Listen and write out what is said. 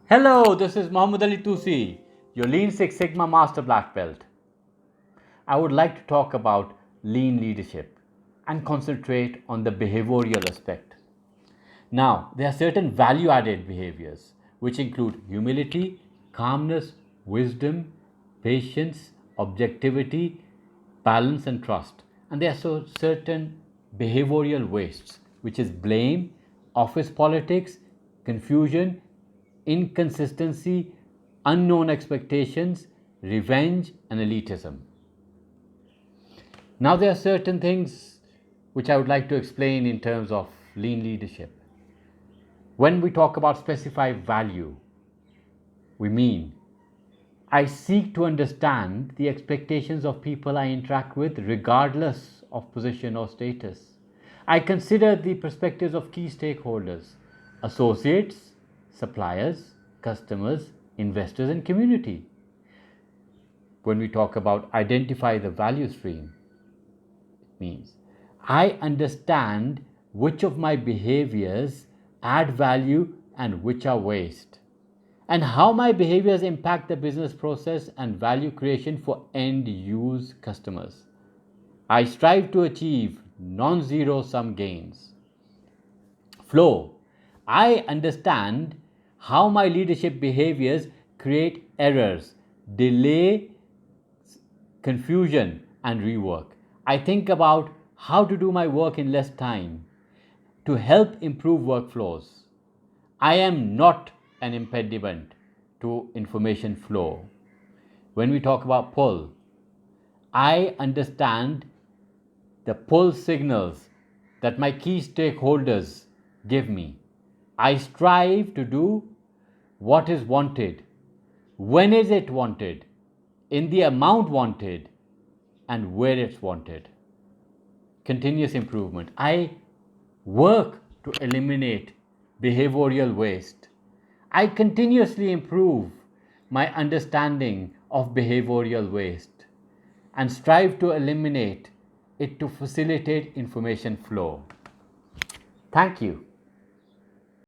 Hello, this is Mohammad Toosy, your Lean Six Sigma Master Black Belt. I would like to talk about lean leadership and concentrate on the behavioral aspect. Now, there are certain value added behaviors which include humility, calmness, wisdom, patience, objectivity, balance, and trust. And there are certain behavioral wastes, which is blame, office politics, confusion, inconsistency, unknown expectations, revenge, and elitism. Now, there are certain things which I would like to explain in terms of lean leadership. When we talk about specified value, we mean I seek to understand the expectations of people I interact with, regardless of position or status. I consider the perspectives of key stakeholders, associates, suppliers, customers, investors, and community. When we talk about identify the value stream, it means I understand which of my behaviors add value and which are waste, and how my behaviors impact the business process and value creation for end use customers. I strive to achieve non zero sum gains. Flow. I understand how my leadership behaviors create errors, delay, confusion, and rework. I think about how to do my work in less time to help improve workflows. I am not an impediment to information flow. When we talk about pull, I understand the pull signals that my key stakeholders give me. I strive to do what is wanted, when is it wanted, in the amount wanted, and where it's wanted. Continuous improvement. I work to eliminate behavioral waste. I continuously improve my understanding of behavioral waste and strive to eliminate it to facilitate information flow. Thank you.